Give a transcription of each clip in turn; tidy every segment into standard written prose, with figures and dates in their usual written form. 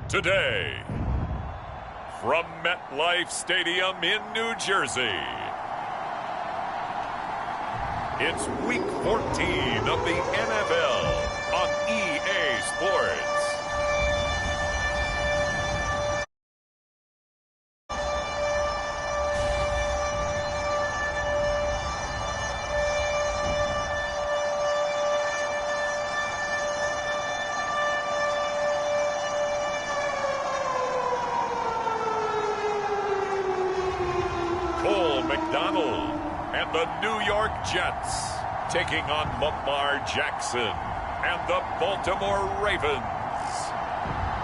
Today, from MetLife Stadium in New Jersey, it's Week 14 of the NFL on EA Sports. And the New York Jets taking on Lamar Jackson and the Baltimore Ravens.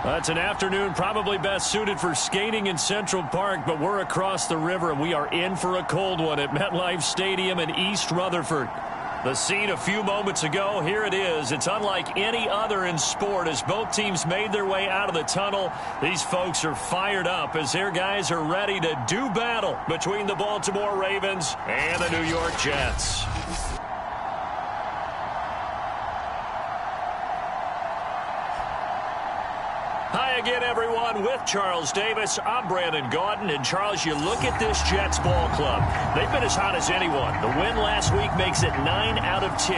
It's an afternoon probably best suited for skating in Central Park, but we're across the river and we are in for a cold one at MetLife Stadium in East Rutherford. The scene a few moments ago, here it is. It's unlike any other in sport as both teams made their way out of the tunnel. These folks are fired up as their guys are ready to do battle between the Baltimore Ravens and the New York Jets. Hi again, everyone. With Charles Davis, I'm Brandon Gaudin. And, Charles, you look at this Jets ball club. They've been as hot as anyone. The win last week makes it 9 out of 10.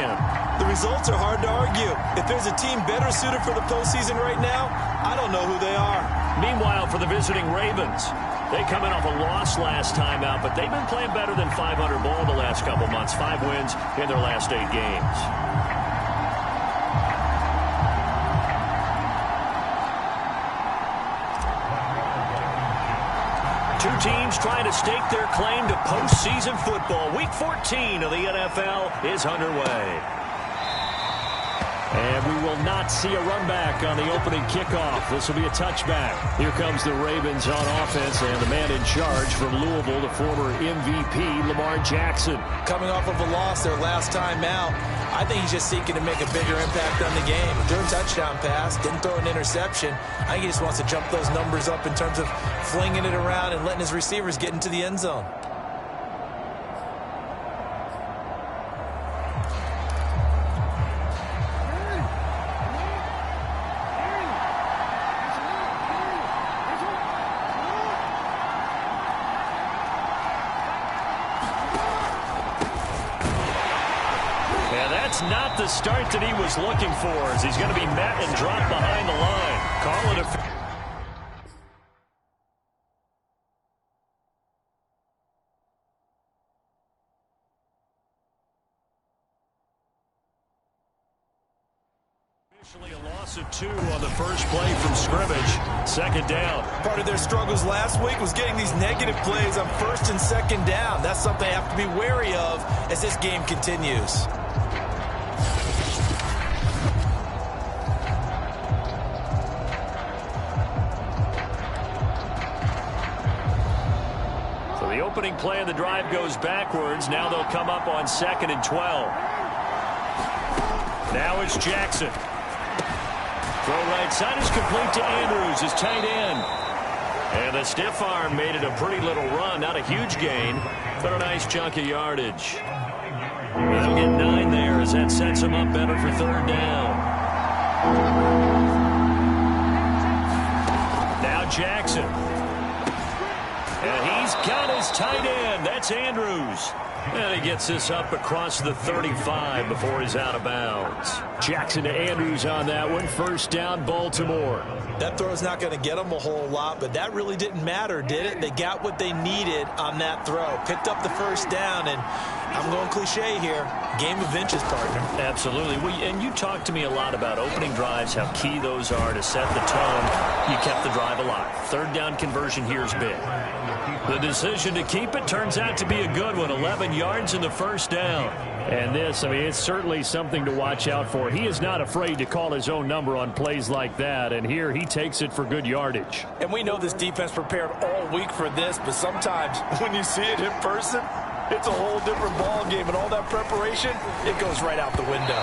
The results are hard to argue. If there's a team better suited for the postseason right now, I don't know who they are. Meanwhile, for the visiting Ravens, they come in off a loss last time out, but they've been playing better than 500 ball the last couple months. 5 wins in their last 8 games. Two teams trying to stake their claim to postseason football. Week 14 of the NFL is underway. And we will not see a run back on the opening kickoff. This will be a touchback. Here comes the Ravens on offense, and the man in charge from Louisville, the former MVP, Lamar Jackson. Coming off of a loss their last time out, I think he's just seeking to make a bigger impact on the game. Threw a touchdown pass, didn't throw an interception. I think he just wants to jump those numbers up in terms of flinging it around and letting his receivers get into the end zone. Not the start that he was looking for as he's going to be met and dropped behind the line. Call it a... Officially a loss of 2 on the first play from scrimmage. Second down. Part of their struggles last week was getting these negative plays on first and second down. That's something they have to be wary of as this game continues. Opening play of the drive goes backwards. Now they'll come up on 2nd and 12. Now it's Jackson. Throw right side is complete to Andrews, his tight end. And the stiff arm made it a pretty little run. Not a huge gain, but a nice chunk of yardage. They'll get 9 there as that sets them up better for 3rd down. Now Jackson. And he's got his tight end. That's Andrews. And he gets this up across the 35 before he's out of bounds. Jackson to Andrews on that one. First down, Baltimore. That throw's not going to get them a whole lot, but that really didn't matter, did it? They got what they needed on that throw. Picked up the first down, and I'm going cliche here. Game of inches, partner. Absolutely. Well, and you talked to me a lot about opening drives, how key those are to set the tone. You kept the drive alive. 3rd down conversion here is big. The decision to keep it turns out to be a good one. 11 yards in the first down. And this, I mean, it's certainly something to watch out for. He is not afraid to call his own number on plays like that. And here he takes it for good yardage. And we know this defense prepared all week for this, but sometimes when you see it in person, it's a whole different ball game. And all that preparation, it goes right out the window.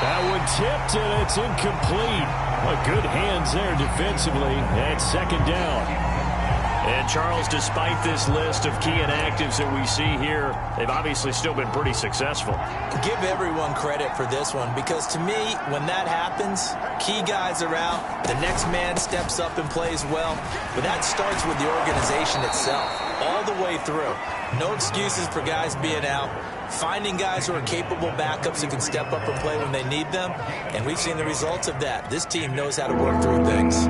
That one tipped, and it's incomplete. Well, good hands there defensively. And 2nd down. And, Charles, despite this list of key inactives that we see here, they've obviously still been pretty successful. Give everyone credit for this one, because to me, when that happens, key guys are out, the next man steps up and plays well, but that starts with the organization itself, all the way through. No excuses for guys being out, finding guys who are capable backups who can step up and play when they need them, and we've seen the results of that. This team knows how to work through things.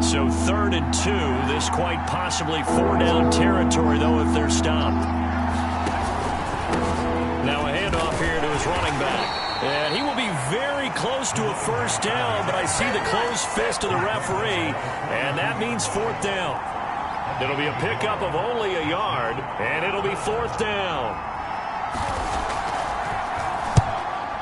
So 3rd and 2, this quite possibly 4-down territory, though, if they're stopped. Now a handoff here to his running back. And he will be very close to a first down, but I see the closed fist of the referee, and that means 4th down. It'll be a pickup of only a yard, and it'll be 4th down.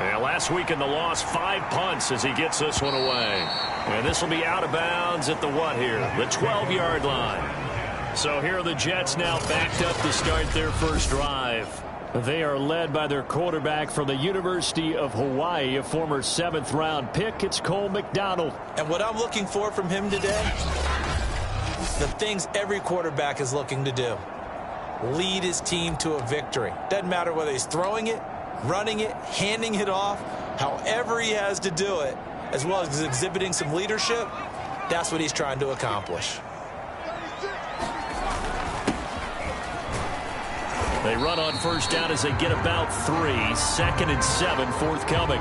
And last week in the loss, 5 punts as he gets this one away. And this will be out of bounds at the what here? The 12-yard line. So here are the Jets now backed up to start their first drive. They are led by their quarterback from the University of Hawaii, a former 7th-round pick. It's Cole McDonald. And what I'm looking for from him today, the things every quarterback is looking to do. Lead his team to a victory. Doesn't matter whether he's throwing it, running it, handing it off, however he has to do it, as well as exhibiting some leadership, that's what he's trying to accomplish. They run on first down as they get about 3. 2nd and 7, forthcoming.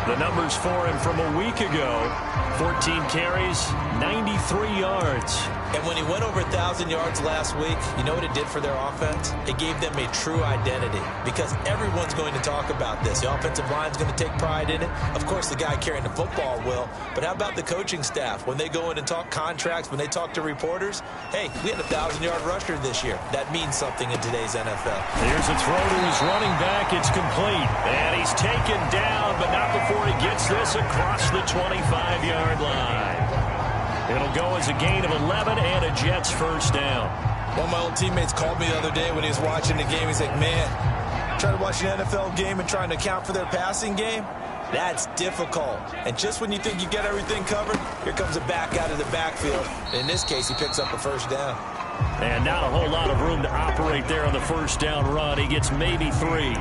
The numbers for him from a week ago: 14 carries, 93 yards. And when he went over 1,000 yards last week, you know what it did for their offense? It gave them a true identity, because everyone's going to talk about this. The offensive line's going to take pride in it. Of course, the guy carrying the football will. But how about the coaching staff? When they go in and talk contracts, when they talk to reporters, hey, we had a 1,000-yard rusher this year. That means something in today's NFL. Here's a throw to his running back. It's complete. And he's taken down, but not before he gets this across the 25-yard line. It'll go as a gain of 11 and a Jets first down. One of my old teammates called me the other day when he was watching the game. He's like, man, trying to watch an NFL game and trying to account for their passing game, that's difficult. And just when you think you get everything covered, here comes a back out of the backfield. In this case, he picks up a first down. And not a whole lot of room to operate there on the first down run. He gets maybe 3.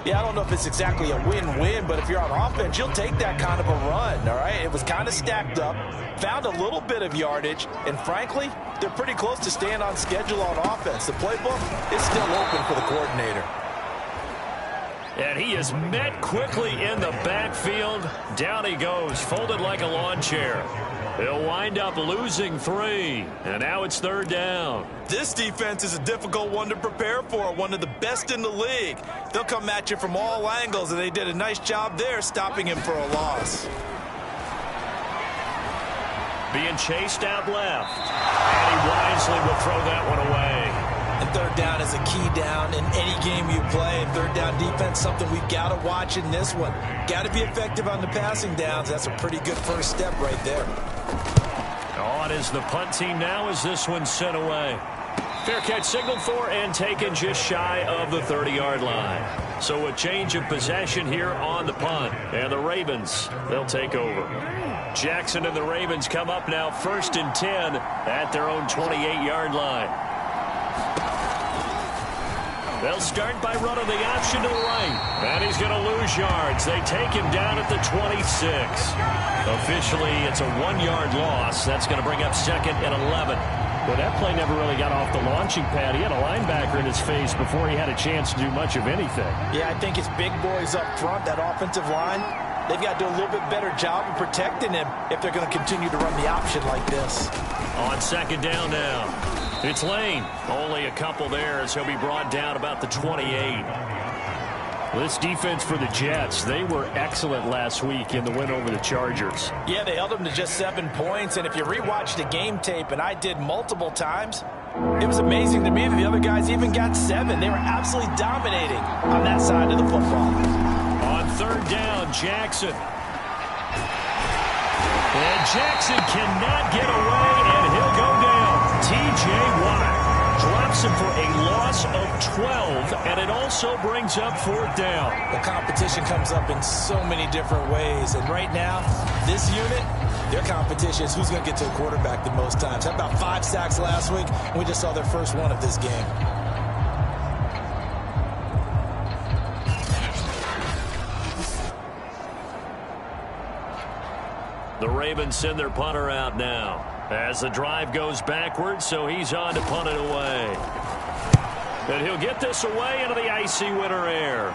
Yeah, I don't know if it's exactly a win-win, but if you're on offense, you'll take that kind of a run, all right? It was kind of stacked up, found a little bit of yardage, and frankly, they're pretty close to staying on schedule on offense. The playbook is still open for the coordinator. And he is met quickly in the backfield. Down he goes, folded like a lawn chair. He'll wind up losing 3, and now it's 3rd down. This defense is a difficult one to prepare for, one of the best in the league. They'll come at you from all angles, and they did a nice job there stopping him for a loss. Being chased out left, and he wisely will throw that one away. And 3rd down is a key down in any game you play. And 3rd down defense, something we've got to watch in this one. Got to be effective on the passing downs. That's a pretty good first step right there. On is the punt team now as this one's sent away. Fair catch signaled for and taken just shy of the 30-yard line. So a change of possession here on the punt. And the Ravens, they'll take over. Jackson and the Ravens come up now 1st and 10 at their own 28-yard line. They'll start by running the option to the right. And he's going to lose yards. They take him down at the 26. Officially, it's a 1-yard loss. That's going to bring up 2nd and 11. Well, that play never really got off the launching pad. He had a linebacker in his face before he had a chance to do much of anything. Yeah, I think his big boys up front, that offensive line, they've got to do a little bit better job of protecting him if they're going to continue to run the option like this. On 2nd down now. It's Lane. Only a couple there as he'll be brought down about the 28. This defense for the Jets, they were excellent last week in the win over the Chargers. Yeah, they held them to just 7 points. And if you rewatch the game tape, and I did multiple times, it was amazing to me that the other guys even got 7. They were absolutely dominating on that side of the football. On 3rd down, Jackson. And Jackson cannot get away, and he'll go down. T.J. Watt drops him for a loss of 12, and it also brings up 4th down. The competition comes up in so many different ways, and right now, this unit, their competition is who's going to get to the quarterback the most times. Had about 5 sacks last week, and we just saw their first one of this game. The Ravens send their punter out now as the drive goes backwards, so he's on to punt it away. And he'll get this away into the icy winter air.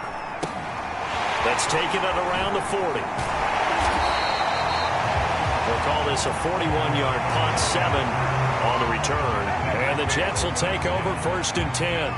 That's taken it around the 40. We'll call this a 41-yard punt, 7 on the return. And the Jets will take over 1st and 10.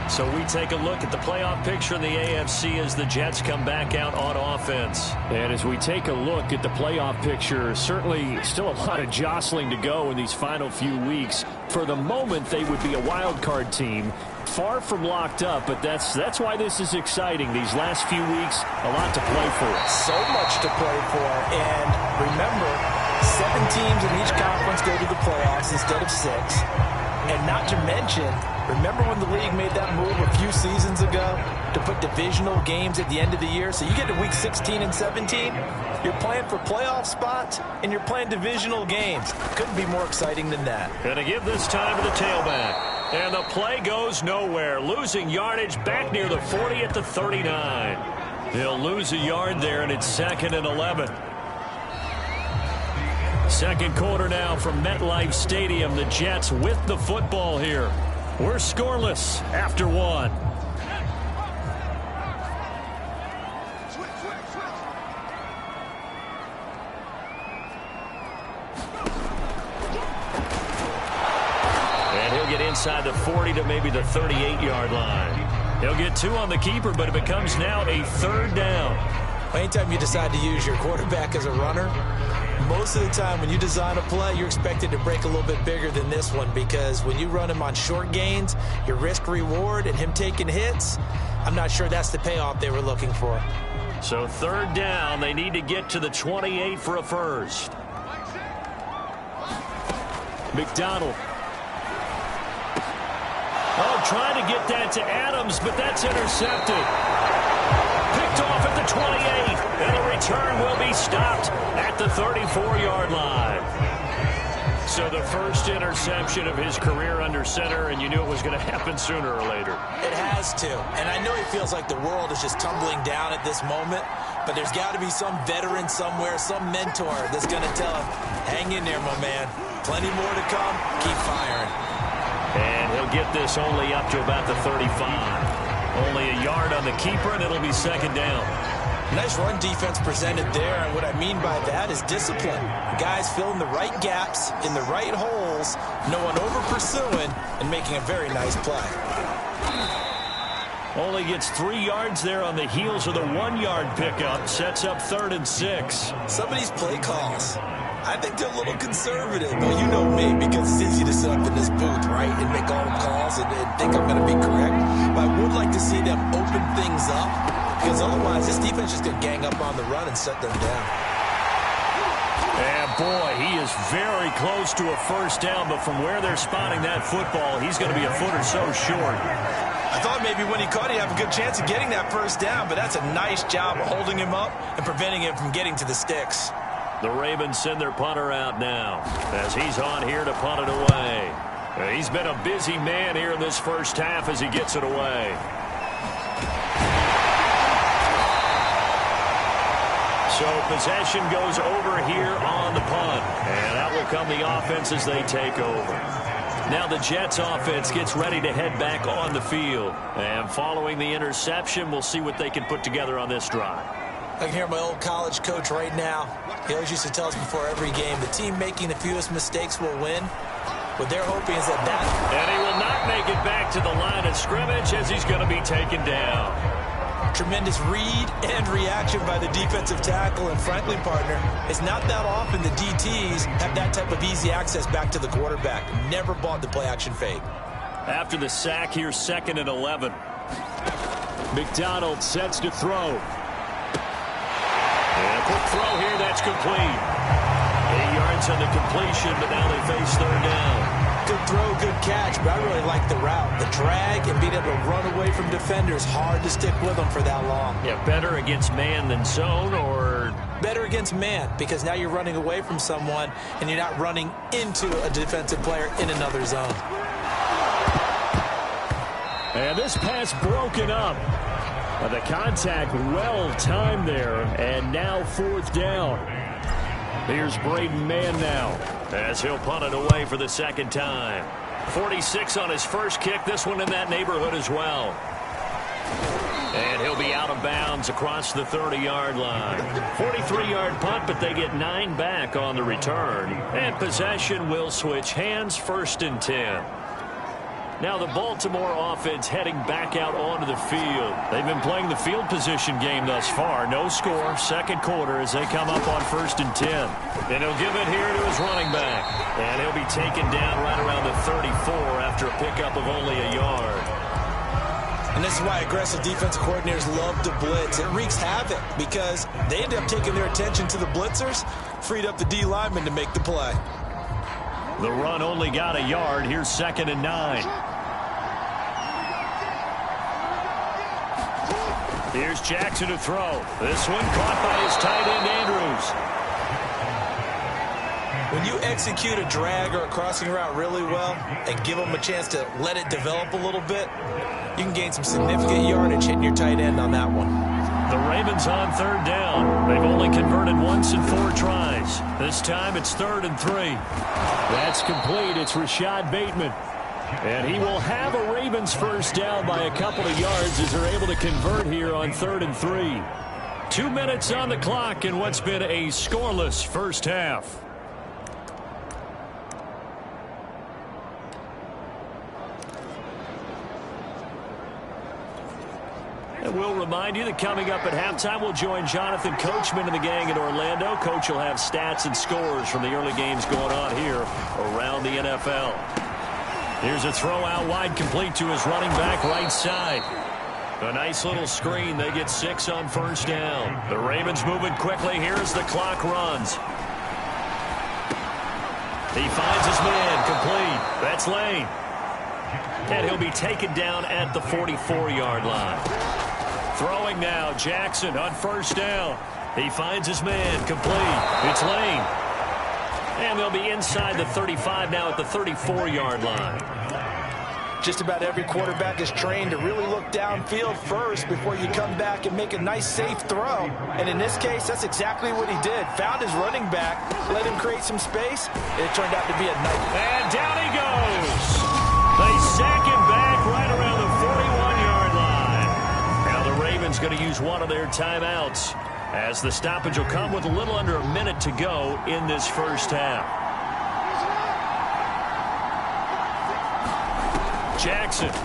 So we take a look at the playoff picture in the AFC as the Jets come back out on offense. And as we take a look at the playoff picture, certainly still a lot of jostling to go in these final few weeks. For the moment, they would be a wild card team, far from locked up, but that's why this is exciting. These last few weeks, a lot to play for. So much to play for, and remember, 7 teams in each conference go to the playoffs instead of 6. And not to mention, remember when the league made that move a few seasons ago to put divisional games at the end of the year? So you get to week 16 and 17, you're playing for playoff spots, and you're playing divisional games. Couldn't be more exciting than that. Going to give this time to the tailback. And the play goes nowhere. Losing yardage back near the 40 at the 39. He'll lose a yard there, and it's 2nd and 11. Second quarter now from MetLife Stadium. The Jets with the football here. We're scoreless after 1. And he'll get inside the 40 to maybe the 38-yard line. He'll get 2 on the keeper, but it becomes now a 3rd down. Anytime you decide to use your quarterback as a runner, most of the time when you design a play, you're expected to break a little bit bigger than this one, because when you run him on short gains, your risk-reward and him taking hits, I'm not sure that's the payoff they were looking for. So 3rd down, they need to get to the 28 for a first. McDonald. Oh, trying to get that to Adams, but that's intercepted. Picked off at the 28, and the return will be stopped at the 34-yard line. So the first interception of his career under center, and you knew it was going to happen sooner or later. It has to, and I know he feels like the world is just tumbling down at this moment, but there's got to be some veteran somewhere, some mentor that's going to tell him, hang in there, my man. Plenty more to come. Keep firing. And he'll get this only up to about the 35. Only a yard on the keeper, and it'll be 2nd down. Nice run defense presented there, and what I mean by that is discipline. Guys filling the right gaps in the right holes, no one over-pursuing, and making a very nice play. Only gets 3 yards there on the heels of the 1-yard pickup. Sets up 3rd and 6. Some of these play calls, I think they're a little conservative. Well, you know me, because it's easy to sit up in this booth, right, and make all the calls and think I'm going to be correct. But I would like to see them open things up, because otherwise this defense is going to gang up on the run and shut them down. And boy, he is very close to a first down, but from where they're spotting that football, he's going to be a foot or so short. I thought maybe when he caught it, he'd have a good chance of getting that first down, but that's a nice job of holding him up and preventing him from getting to the sticks. The Ravens send their punter out now as he's on here to punt it away. He's been a busy man here in this first half as he gets it away. So possession goes over here on the punt, and that will come the offense as they take over. Now the Jets offense gets ready to head back on the field, and following the interception, we'll see what they can put together on this drive. I can hear my old college coach right now. He always used to tell us before every game, the team making the fewest mistakes will win. What they're hoping is that And he will not make it back to the line of scrimmage as he's going to be taken down. Tremendous read and reaction by the defensive tackle, and frankly, partner, it's not that often the DTs have that type of easy access back to the quarterback. Never bought the play-action fake. After the sack, here's 2nd and 11. McDonald sets to throw. And a quick throw here, that's complete. 8 yards on the completion, but now they face 3rd down. Good throw, good catch, but I really like the route. The drag and being able to run away from defenders, hard to stick with them for that long. Yeah, better against man than zone, or? Better against man, because now you're running away from someone and you're not running into a defensive player in another zone. And this pass broken up. The contact well timed there, and now 4th down. Here's Braden Mann now, as he'll punt it away for the second time. 46 on his first kick, this one in that neighborhood as well. And he'll be out of bounds across the 30-yard line. 43-yard punt, but they get 9 back on the return. And possession will switch hands, 1st and 10. Now the Baltimore offense heading back out onto the field. They've been playing the field position game thus far. No score, second quarter as they come up on 1st and 10. And he'll give it here to his running back. And he'll be taken down right around the 34 after a pickup of only a yard. And this is why aggressive defensive coordinators love to blitz. It wreaks havoc because they end up taking their attention to the blitzers, freed up the D lineman to make the play. The run only got a yard. Here's 2nd and 9. Here's Jackson to throw. This one caught by his tight end, Andrews. When you execute a drag or a crossing route really well and give them a chance to let it develop a little bit, you can gain some significant yardage hitting your tight end on that one. The Ravens on 3rd down. They've only converted once in 4 tries. This time it's 3rd and 3. That's complete. It's Rashad Bateman. And he will have a Ravens first down by a couple of yards as they're able to convert here on 3rd and 3. 2 minutes on the clock in what's been a scoreless first half. And we'll remind you that coming up at halftime, we'll join Jonathan Coachman and the gang in Orlando. Coach will have stats and scores from the early games going on here around the NFL. Here's a throw out wide, complete to his running back right side. A nice little screen. They get 6 on first down. The Ravens moving quickly here as the clock runs. He finds his man, complete. That's Lane. And he'll be taken down at the 44-yard line. Throwing now, Jackson on first down. He finds his man, complete. It's Lane. And they'll be inside the 35 now at the 34-yard line. Just about every quarterback is trained to really look downfield first before you come back and make a nice, safe throw. And in this case, that's exactly what he did. Found his running back, let him create some space, and it turned out to be a nightmare. And down he goes. They sack him back right around the 41-yard line. Now the Ravens going to use one of their timeouts as the stoppage will come with a little under a minute to go in this first half. Jackson. And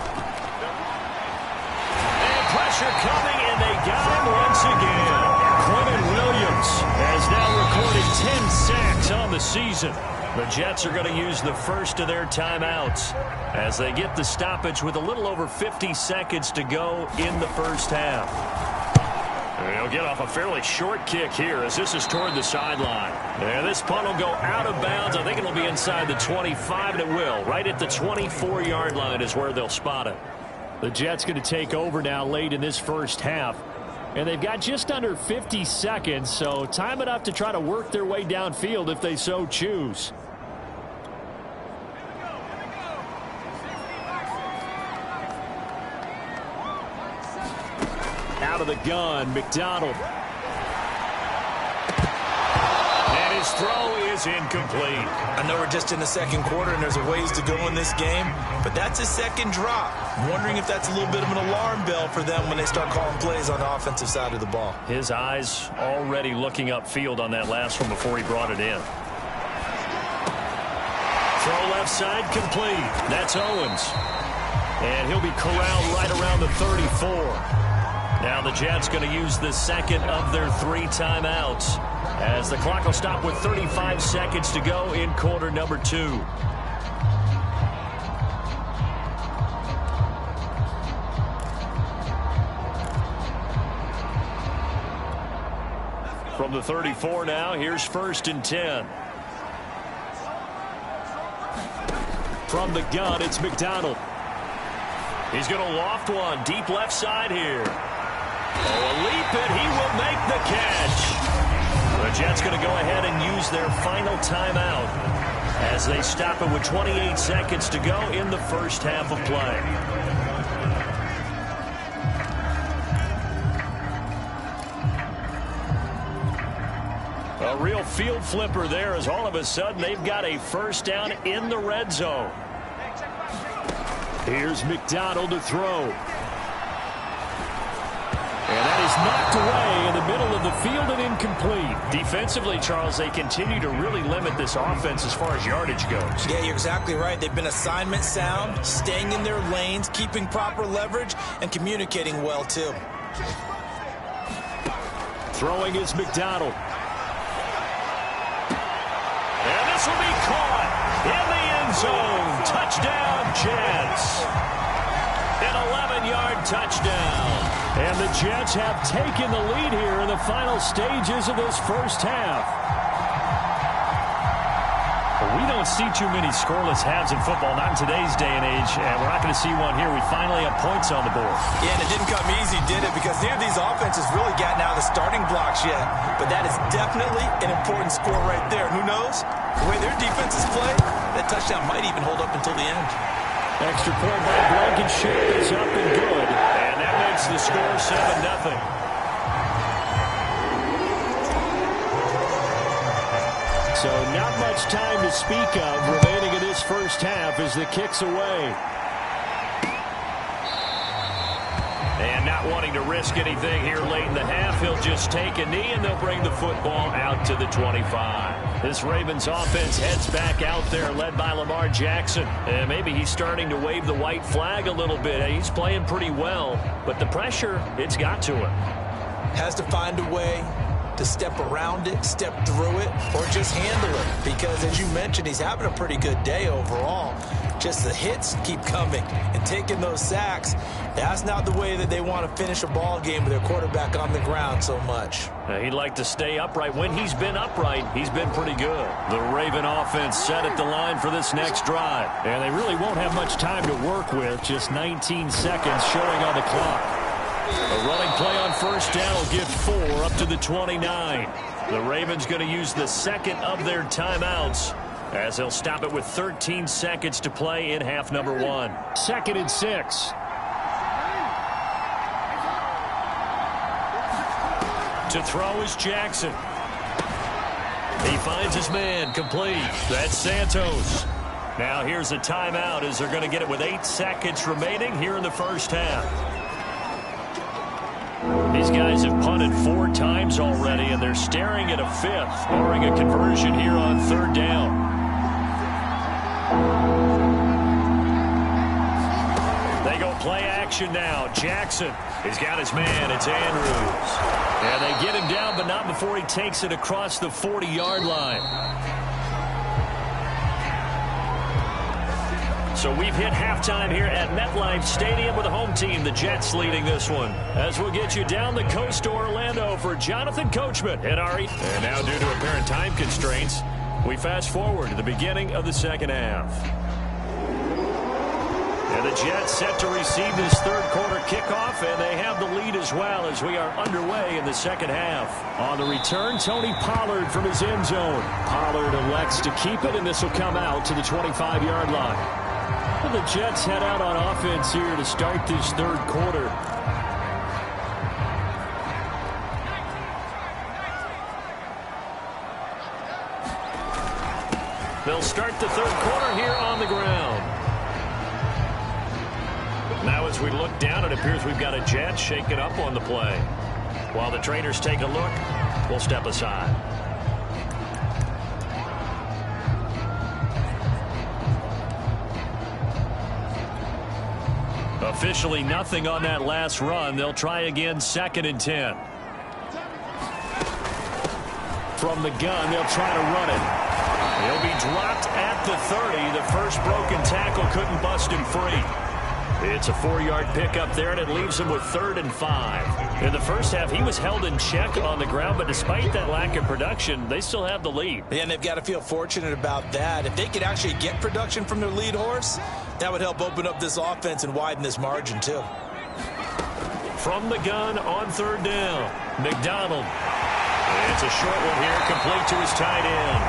pressure coming, and they got him once again. Quentin Williams has now recorded 10 sacks on the season. The Jets are going to use the first of their timeouts as they get the stoppage with a little over 50 seconds to go in the first half. They'll get off a fairly short kick here as this is toward the sideline. And this punt will go out of bounds. I think it'll be inside the 25, and it will. Right at the 24-yard line is where they'll spot it. The Jets going to take over now late in this first half. And they've got just under 50 seconds, so time enough to try to work their way downfield if they so choose. Out of the gun, McDonald. And his throw is incomplete. I know we're just in the second quarter and there's a ways to go in this game, but that's his second drop. I'm wondering if that's a little bit of an alarm bell for them when they start calling plays on the offensive side of the ball. His eyes already looking upfield on that last one before he brought it in. Throw left side, complete. That's Owens. And he'll be corralled right around the 34. Now the Jets going to use the second of their 3 timeouts as the clock will stop with 35 seconds to go in quarter number 2. From the 34 now, here's 1st and 10. From the gun, it's McDonald. He's going to loft one deep left side here. Oh, a leap, and he will make the catch. The Jets going to go ahead and use their final timeout as they stop it with 28 seconds to go in the first half of play. A real field flipper there as all of a sudden they've got a first down in the red zone. Here's McDonald to throw. And that is knocked away in the middle of the field and incomplete. Defensively, Charles, they continue to really limit this offense as far as yardage goes. Yeah, you're exactly right. They've been assignment sound, staying in their lanes, keeping proper leverage, and communicating well, too. Throwing is McDonald. And this will be caught in the end zone. Touchdown, Jets. An 11-yard touchdown. And the Jets have taken the lead here in the final stages of this first half. We don't see too many scoreless halves in football, not in today's day and age, and we're not going to see one here. We finally have points on the board. Yeah, and it didn't come easy, did it? Because neither of these offenses really gotten out of the starting blocks yet. But that is definitely an important score right there. Who knows? The way their defenses play, that touchdown might even hold up until the end. Extra point by Blankenship is up and good. And that makes the score 7-0. So not much time to speak of remaining in this first half as the kick's away. And not wanting to risk anything here late in the half, he'll just take a knee and they'll bring the football out to the 25. This Ravens offense heads back out there led by Lamar Jackson. And maybe he's starting to wave the white flag a little bit. He's playing pretty well, but the pressure, it's got to him. Has to find a way to step around it, step through it, or just handle it. Because, as you mentioned, he's having a pretty good day overall. Just the hits keep coming and taking those sacks. That's not the way that they want to finish a ball game with their quarterback on the ground so much. He'd like to stay upright. When he's been upright, he's been pretty good. The Raven offense set at the line for this next drive. And they really won't have much time to work with. Just 19 seconds showing on the clock. A running play on first down will give 4 up to the 29. The Ravens going to use the second of their timeouts as they'll stop it with 13 seconds to play in half number 1. 2nd and 6. To throw is Jackson. He finds his man complete. That's Santos. Now here's a timeout as they're going to get it with 8 seconds remaining here in the first half. These guys have punted 4 times already, and they're staring at a 5th, barring a conversion here on 3rd down. They go play action now. Jackson, he's got his man. It's Andrews. And they get him down, but not before he takes it across the 40-yard line. So we've hit halftime here at MetLife Stadium with the home team, the Jets, leading this one. As we'll get you down the coast to Orlando for Jonathan Coachman at RE. And now, due to apparent time constraints, we fast forward to the beginning of the second half. And the Jets set to receive this third quarter kickoff, and they have the lead as well as we are underway in the second half. On the return, Tony Pollard from his end zone. Pollard elects to keep it, and this will come out to the 25-yard line. Well, the Jets head out on offense here to start this third quarter. They'll start the third quarter here on the ground. Now as we look down, it appears we've got a Jet shaking up on the play. While the trainers take a look, we'll step aside. Officially nothing on that last run. They'll try again, 2nd and 10. From the gun, they'll try to run it. He'll be dropped at the 30. The first broken tackle couldn't bust him free. It's a 4-yard pickup there, and it leaves him with 3rd and 5. In the first half, he was held in check on the ground, but despite that lack of production, they still have the lead. Yeah, and they've got to feel fortunate about that. If they could actually get production from their lead horse, that would help open up this offense and widen this margin, too. From the gun on third down, McDonald. It's a short one here, complete to his tight end.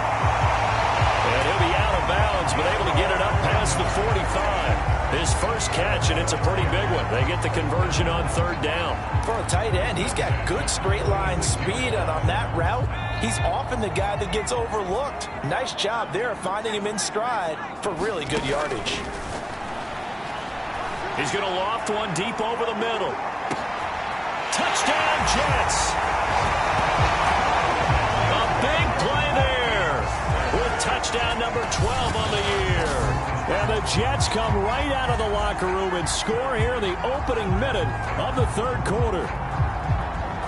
And he'll be out of bounds, but able to get it up past the 45. His first catch, and it's a pretty big one. They get the conversion on third down. For a tight end, he's got good straight line speed, and on that route, he's often the guy that gets overlooked. Nice job there of finding him in stride for really good yardage. He's going to loft one deep over the middle. Touchdown, Jets! A big play there with touchdown number 12 on the year. And the Jets come right out of the locker room and score here in the opening minute of the third quarter.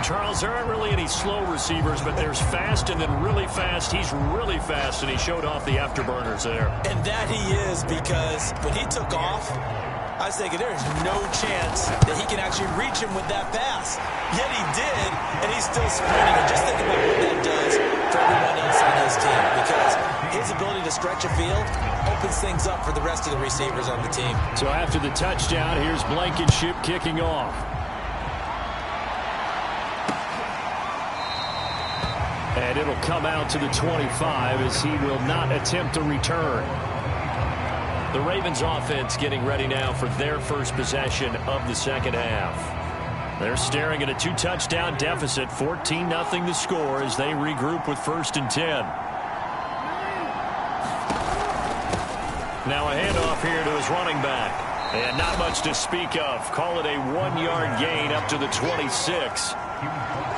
Charles, there aren't really any slow receivers, but there's fast and then really fast. He's really fast, and he showed off the afterburners there. And that he is, because when he took off, I was thinking there's no chance that he can actually reach him with that pass. Yet he did, and he's still sprinting. And just think about what that does for everyone else on his team, because his ability to stretch a field opens things up for the rest of the receivers on the team. So after the touchdown, here's Blankenship kicking off. And it'll come out to the 25 as he will not attempt a return. The Ravens offense getting ready now for their first possession of the second half. They're staring at a 2-touchdown deficit, 14-0 to score as they regroup with 1st and 10. Now a handoff here to his running back. And not much to speak of. Call it a 1-yard gain up to the 26.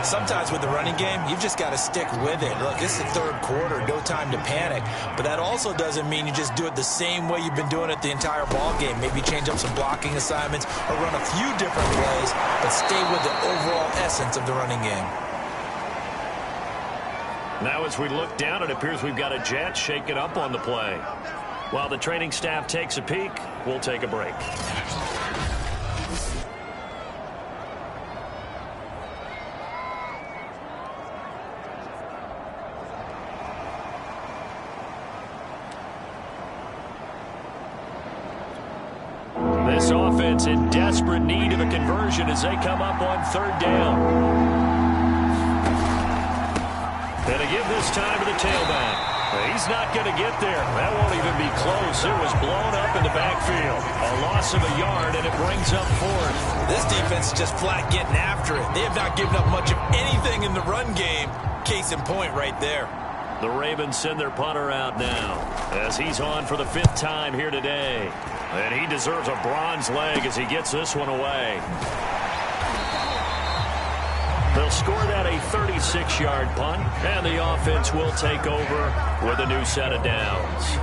Sometimes with the running game, you've just got to stick with it. Look, this is the third quarter, no time to panic. But that also doesn't mean you just do it the same way you've been doing it the entire ball game. Maybe change up some blocking assignments or run a few different plays, but stay with the overall essence of the running game. Now as we look down, it appears we've got a Jet shaking up on the play. While the training staff takes a peek, we'll take a break. This offense in desperate need of a conversion as they come up on third down. And to give this time to the tailback. He's not going to get there. That won't even be close. It was blown up in the backfield. A loss of a yard, and it brings up 4th. This defense is just flat getting after it. They have not given up much of anything in the run game. Case in point right there. The Ravens send their punter out now as he's on for the 5th time here today. And he deserves a bronze leg as he gets this one away. They'll score that a 36-yard punt, and the offense will take over with a new set of downs.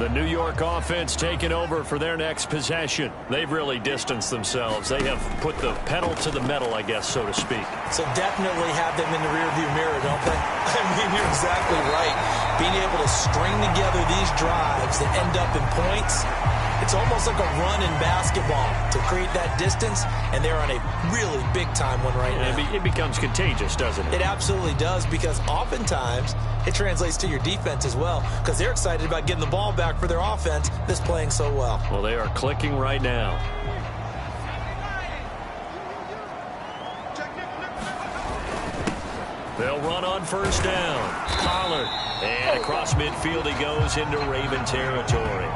The New York offense taking over for their next possession. They've really distanced themselves. They have put the pedal to the metal, I guess, so to speak. So definitely have them in the rearview mirror, don't they? I mean, you're exactly right. Being able to string together these drives that end up in points, it's almost like a run in basketball to create that distance, and they're on a really big-time one right now. It becomes contagious, doesn't it? It absolutely does, because oftentimes it translates to your defense as well, because they're excited about getting the ball back for their offense that's playing so well. Well, they are clicking right now. They'll run on first down. Pollard. And across midfield he goes into Raven territory.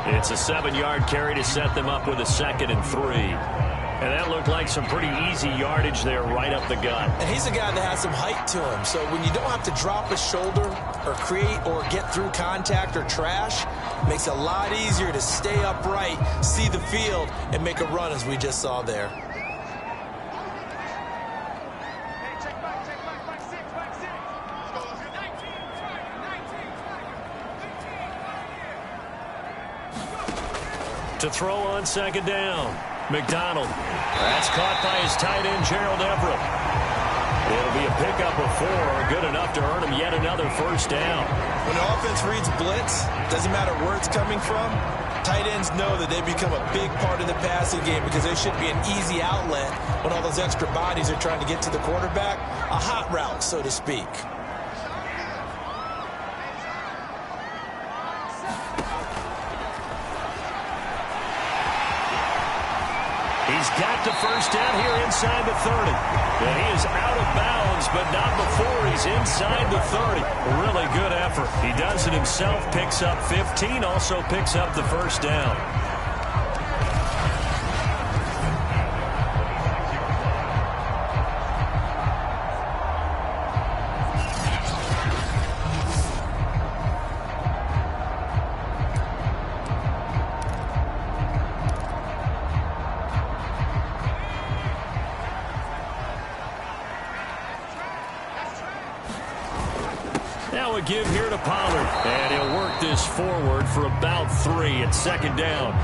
It's a 7-yard carry to set them up with a 2nd and 3. And that looked like some pretty easy yardage there right up the gut. And he's a guy that has some height to him. So when you don't have to drop a shoulder or create or get through contact or trash, it makes it a lot easier to stay upright, see the field, and make a run as we just saw there. To throw on second down. McDonald. That's caught by his tight end, Gerald Everett. It'll be a pickup of 4, good enough to earn him yet another first down. When the offense reads blitz, doesn't matter where it's coming from, tight ends know that they become a big part of the passing game because there should be an easy outlet when all those extra bodies are trying to get to the quarterback. A hot route, so to speak. He's got the first down here inside the 30. And he is out of bounds, but not before he's inside the 30. Really good effort. He does it himself, picks up 15, also picks up the first down. Now a give here to Pollard. And he'll work this forward for about 3 at second down.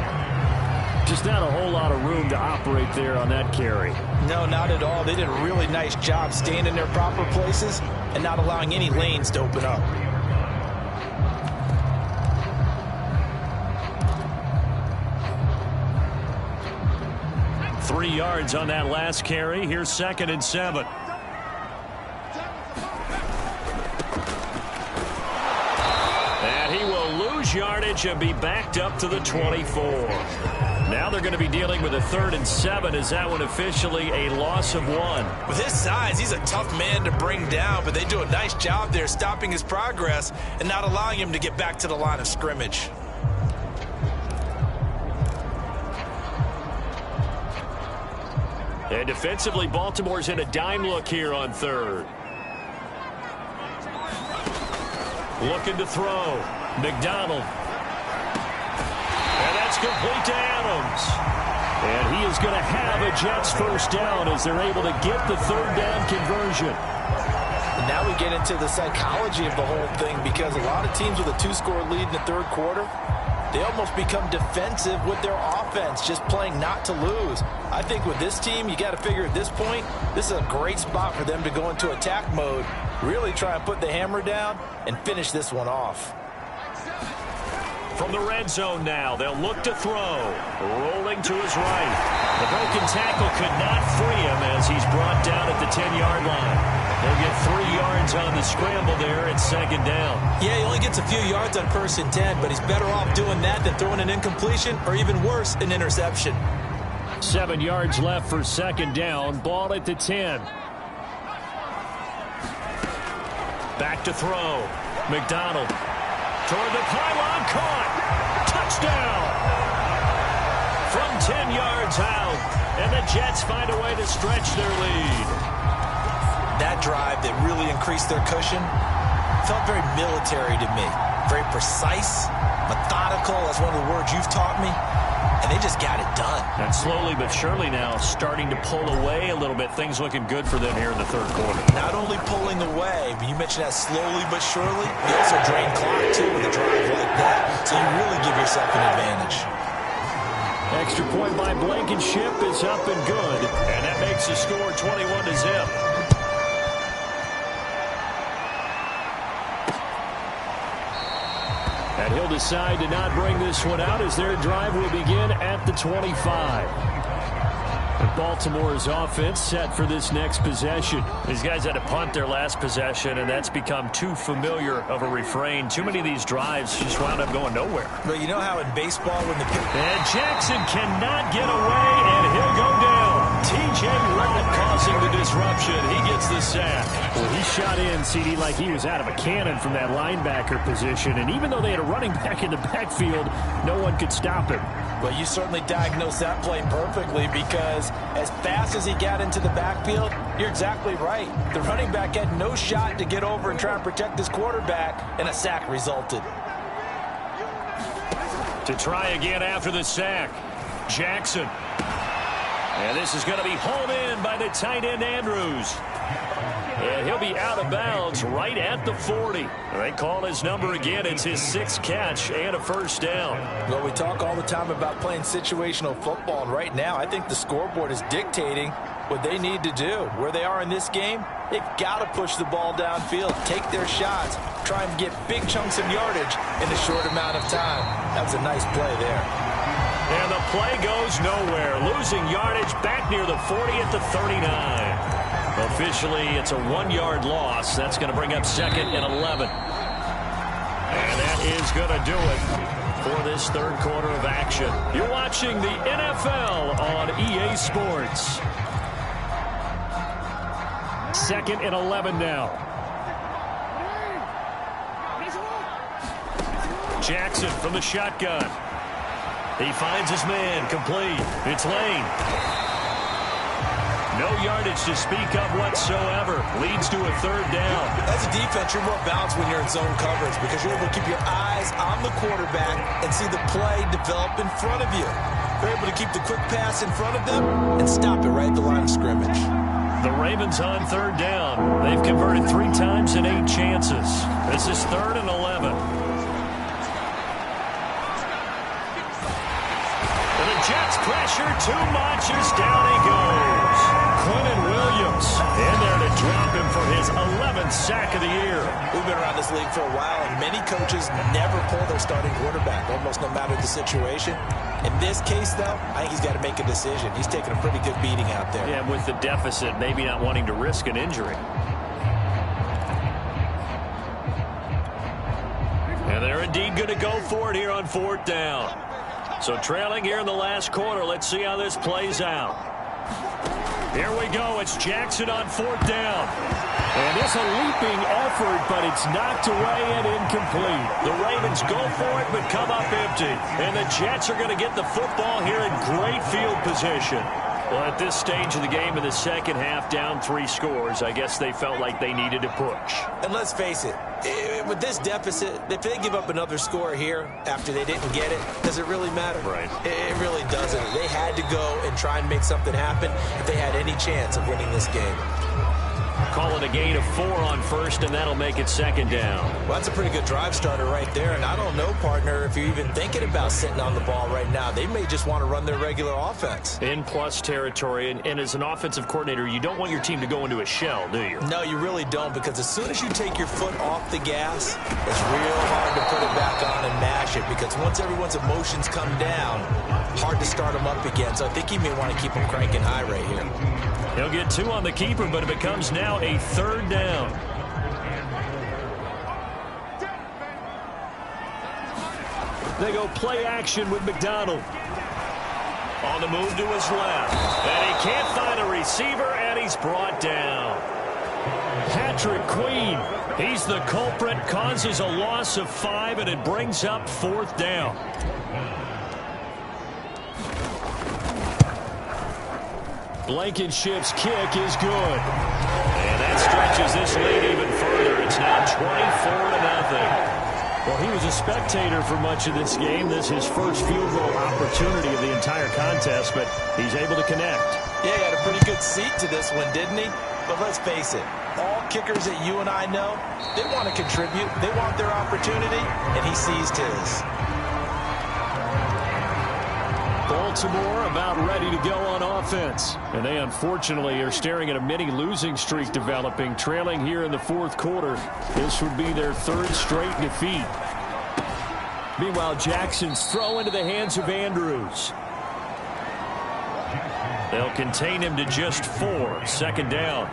Just not a whole lot of room to operate there on that carry. No, not at all. They did a really nice job staying in their proper places and not allowing any lanes to open up. Three yards on that last carry. Here's 2nd and 7. Yardage and be backed up to the 24. Now they're going to be dealing with a 3rd and 7. Is that one officially a loss of 1? With his size, he's a tough man to bring down, but they do a nice job there stopping his progress and not allowing him to get back to the line of scrimmage. And defensively, Baltimore's in a dime look here on 3rd. Looking to throw. McDonald. And that's complete to Adams. And he is going to have a Jets first down as they're able to get the 3rd down conversion. And now we get into the psychology of the whole thing because a lot of teams with a 2-score lead in the 3rd quarter, they almost become defensive with their offense, just playing not to lose. I think with this team, you got to figure at this point, this is a great spot for them to go into attack mode, really try and put the hammer down and finish this one off. From the red zone now, they'll look to throw. Rolling to his right. The broken tackle could not free him as he's brought down at the 10-yard line. They'll get 3 yards on the scramble there at 2nd down. Yeah, he only gets a few yards on 1st and 10, but he's better off doing that than throwing an incompletion or even worse, an interception. 7 yards left for 2nd down. Ball at the 10. Back to throw. McDonald. Toward the pylon, caught. Touchdown. From 10 yards out. And the Jets find a way to stretch their lead. That drive that really increased their cushion felt very military to me. Very precise, methodical. That's one of the words you've taught me. And they just got it done. And slowly but surely now starting to pull away a little bit. Things looking good for them here in the 3rd quarter. Not only pulling away, but you mentioned that slowly but surely. You also drain clock, too, with a drive like that. So you really give yourself an advantage. Extra point by Blankenship is up and good. And that makes the score 21-0. And he'll decide to not bring this one out as their drive will begin at the 25. And Baltimore's offense set for this next possession. These guys had to punt their last possession, and that's become too familiar of a refrain. Too many of these drives just wound up going nowhere. But you know how in baseball when the... And Jackson cannot get away, and he'll go down. T.J. Watt causing the disruption. He gets the sack. Well, he shot in, CD, like he was out of a cannon from that linebacker position. And even though they had a running back in the backfield, no one could stop him. Well, you certainly diagnosed that play perfectly because as fast as he got into the backfield, you're exactly right. The running back had no shot to get over and try and protect his quarterback, and a sack resulted. To try again after the sack, Jackson. And this is going to be hauled in by the tight end, Andrews. And he'll be out of bounds right at the 40. They call his number again. It's his 6th catch and a first down. Well, we talk all the time about playing situational football, and right now I think the scoreboard is dictating what they need to do. Where they are in this game, they've got to push the ball downfield, take their shots, try and get big chunks of yardage in a short amount of time. That was a nice play there. And the play goes nowhere. Losing yardage back near the 40 at the 39. Officially, it's a 1-yard loss. That's going to bring up 2nd and 11. And that is going to do it for this third quarter of action. You're watching the NFL on EA Sports. 2nd and 11 now. Jackson from the shotgun. He finds his man, complete. It's Lane. No yardage to speak of whatsoever. Leads to a third down. As a defense, you're more balanced when you're in zone coverage because you're able to keep your eyes on the quarterback and see the play develop in front of you. You're able to keep the quick pass in front of them and stop it right at the line of scrimmage. The Ravens on third down. They've converted 3 times in 8 chances. This is 3rd and 11. Jets pressure too much as down he goes. Quentin Williams in there to drop him for his 11th sack of the year. We've been around this league for a while, and many coaches never pull their starting quarterback, almost no matter the situation. In this case, though, I think he's got to make a decision. He's taking a pretty good beating out there. Yeah, with the deficit, maybe not wanting to risk an injury. And they're indeed going to go for it here on 4th down. So trailing here in the last quarter. Let's see how this plays out. Here we go. It's Jackson on 4th down. And it's a leaping effort, but it's knocked away and incomplete. The Ravens go for it, but come up empty. And the Jets are going to get the football here in great field position. Well, at this stage of the game in the second half, down 3 scores, I guess they felt like they needed to push. And let's face it, with this deficit, if they give up another score here after they didn't get it, does it really matter? Right. It really doesn't. They had to go and try and make something happen if they had any chance of winning this game. Call it a gain of 4 on 1st, and that'll make it 2nd down. Well, that's a pretty good drive starter right there, and I don't know, partner, if you're even thinking about sitting on the ball right now. They may just want to run their regular offense. In plus territory, and as an offensive coordinator, you don't want your team to go into a shell, do you? No, you really don't, because as soon as you take your foot off the gas, it's real hard to put it back on and mash it, because once everyone's emotions come down, hard to start them up again. So I think you may want to keep them cranking high right here. He'll get 2 on the keeper, but it becomes now a 3rd down. They go play action with McDonald. On the move to his left. And he can't find a receiver, and he's brought down. Patrick Queen. He's the culprit, causes a loss of 5, and it brings up 4th down. Blankenship's kick is good. And that stretches this lead even further. It's now 24-0. Well, he was a spectator for much of this game. This is his first field goal opportunity of the entire contest, but he's able to connect. Yeah, he had a pretty good seat to this one, didn't he? But let's face it, all kickers that you and I know, they want to contribute. They want their opportunity, and he seized his. Baltimore about ready to go on offense. And they unfortunately are staring at a mini losing streak developing, trailing here in the 4th quarter. This would be their 3rd straight defeat. Meanwhile, Jackson's throw into the hands of Andrews. They'll contain him to just 4. 2nd down.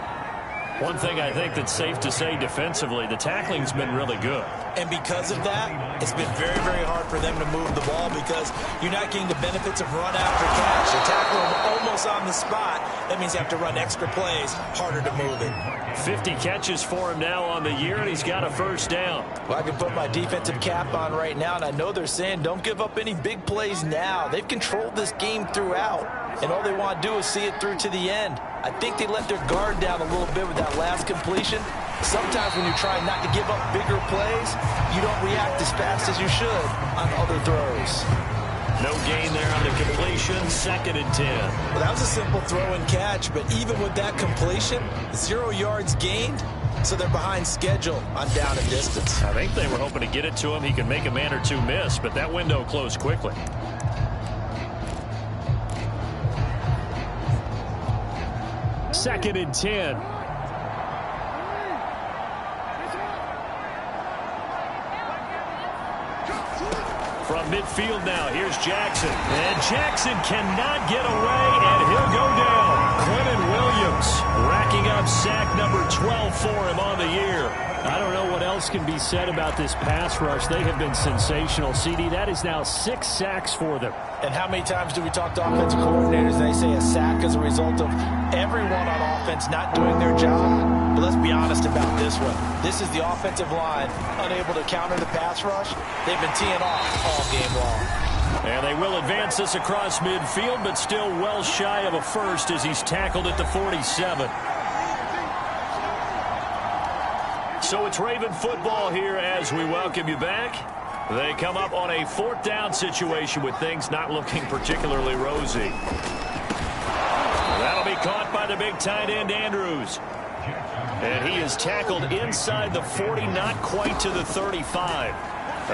One thing I think that's safe to say defensively, the tackling's been really good. And because of that, it's been very, very hard for them to move the ball because you're not getting the benefits of run after catch. You tackle them almost on the spot. That means you have to run extra plays, harder to move it. 50 catches for him now on the year, and he's got a 1st down. Well, I can put my defensive cap on right now, and I know they're saying don't give up any big plays now. They've controlled this game throughout, and all they want to do is see it through to the end. I think they let their guard down a little bit with that last completion. Sometimes when you're trying not to give up bigger plays, you don't react as fast as you should on other throws. No gain there on the completion. 2nd and 10. Well, that was a simple throw and catch, but even with that completion, 0 yards gained, so they're behind schedule on down and distance. I think they were hoping to get it to him. He could make a man or two miss, but that window closed quickly. Second and 10. From midfield now, here's Jackson. And Jackson cannot get away, and he'll go down. Quentin Williams racking up sack number 12 for him on the year. I don't know what else can be said about this pass rush. They have been sensational. CD, that is now 6 sacks for them. And how many times do we talk to offensive coordinators and they say a sack as a result of everyone on offense not doing their job? But let's be honest about this one. This is the offensive line unable to counter the pass rush. They've been teeing off all game long. And they will advance this across midfield, but still well shy of a first as he's tackled at the 47. So it's Raven football here as we welcome you back. They come up on a 4th down situation with things not looking particularly rosy. That'll be caught by the big tight end, Andrews. And he is tackled inside the 40, not quite to the 35.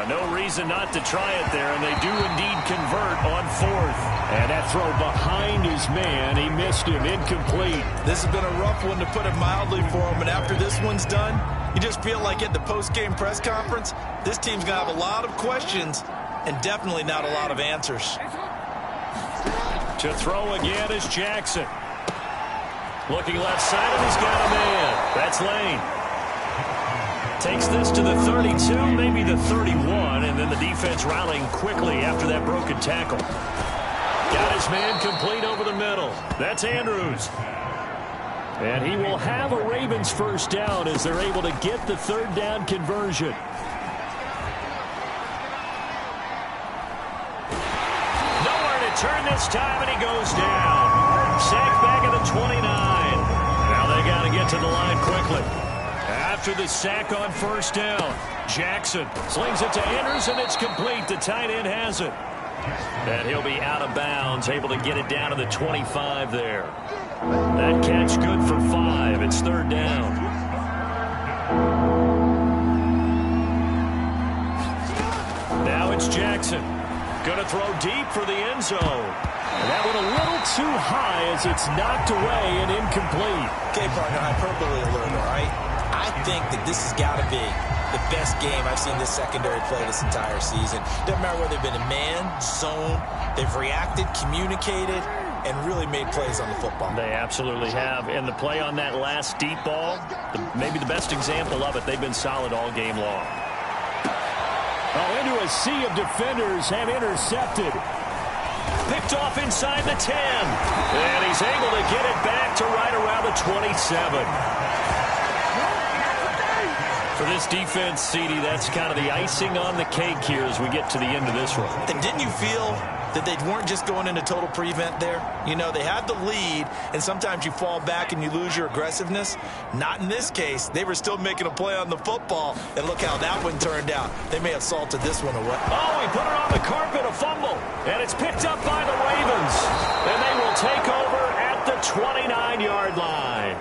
No reason not to try it there, and they do indeed convert on 4th. And that throw behind his man, he missed him, incomplete. This has been a rough one, to put it mildly, for him, and after this one's done, you just feel like at the post-game press conference, this team's going to have a lot of questions and definitely not a lot of answers. To throw again is Jackson. Looking left side, and he's got a man. That's Lane. Takes this to the 32, maybe the 31, and then the defense rallying quickly after that broken tackle. Got his man complete over the middle. That's Andrews. And he will have a Ravens first down as they're able to get the 3rd down conversion. Nowhere to turn this time, and he goes down. Sacked back at the 29. Now they got to get to the line quickly. After the sack on 1st down, Jackson slings it to Andrews, and it's complete. The tight end has it. And he'll be out of bounds, able to get it down to the 25 there. That catch good for 5. It's 3rd down. Now it's Jackson. Going to throw deep for the end zone. And that went a little too high as it's knocked away and incomplete. Okay, partner, hyperbole alert, all right? I think that this has got to be the best game I've seen this secondary play this entire season. Doesn't matter whether they've been in man, zone, they've reacted, communicated, and really made plays on the football. They absolutely have. And the play on that last deep ball, maybe the best example of it, they've been solid all game long. Oh, into a sea of defenders and intercepted. Picked off inside the 10. And he's able to get it back to right around the 27. For this defense, CD, that's kind of the icing on the cake here as we get to the end of this one. And didn't you feel that they weren't just going into total prevent there? You know, they had the lead, and sometimes you fall back and you lose your aggressiveness. Not in this case. They were still making a play on the football, and look how that one turned out. They may have salted this one away. Oh, he put it on the carpet, a fumble, and it's picked up by the Ravens. And they will take over at the 29-yard line.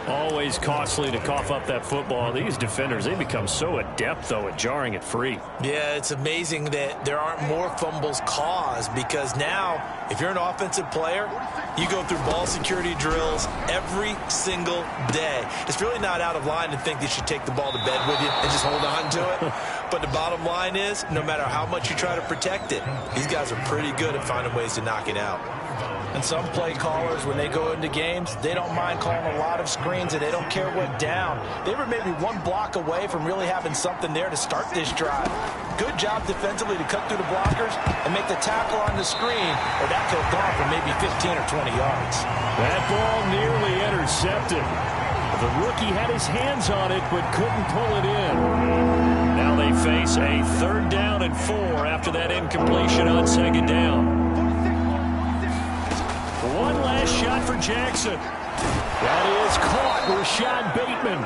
Always costly to cough up that football. These defenders, they become so adept, though, at jarring it free. Yeah, it's amazing that there aren't more fumbles caused, because now, if you're an offensive player, you go through ball security drills every single day. It's really not out of line to think that you should take the ball to bed with you and just hold on to it. But the bottom line is, no matter how much you try to protect it, these guys are pretty good at finding ways to knock it out. And some play callers, when they go into games, they don't mind calling a lot of screens, and they don't care what down. They were maybe one block away from really having something there to start this drive. Good job defensively to cut through the blockers and make the tackle on the screen, or that could have gone for maybe 15 or 20 yards. That ball nearly intercepted. The rookie had his hands on it but couldn't pull it in. Now they face a 3rd down and 4 after that incompletion on 2nd down. One last shot for Jackson. That is caught. Rashad Bateman.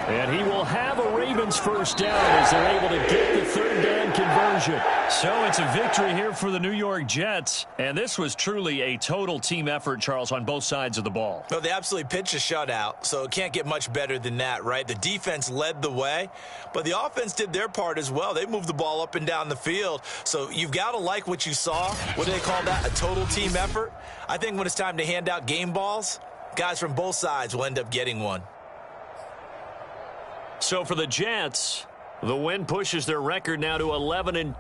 And he will have a Ravens first down as they're able to get the third down conversion. So it's a victory here for the New York Jets. And this was truly a total team effort, Charles, on both sides of the ball. Well, they absolutely pitched a shutout, so it can't get much better than that, right? The defense led the way, but the offense did their part as well. They moved the ball up and down the field. So you've got to like what you saw. What do they call that? A total team effort? I think when it's time to hand out game balls, guys from both sides will end up getting one. So for the Jets, the win pushes their record now to 11-2.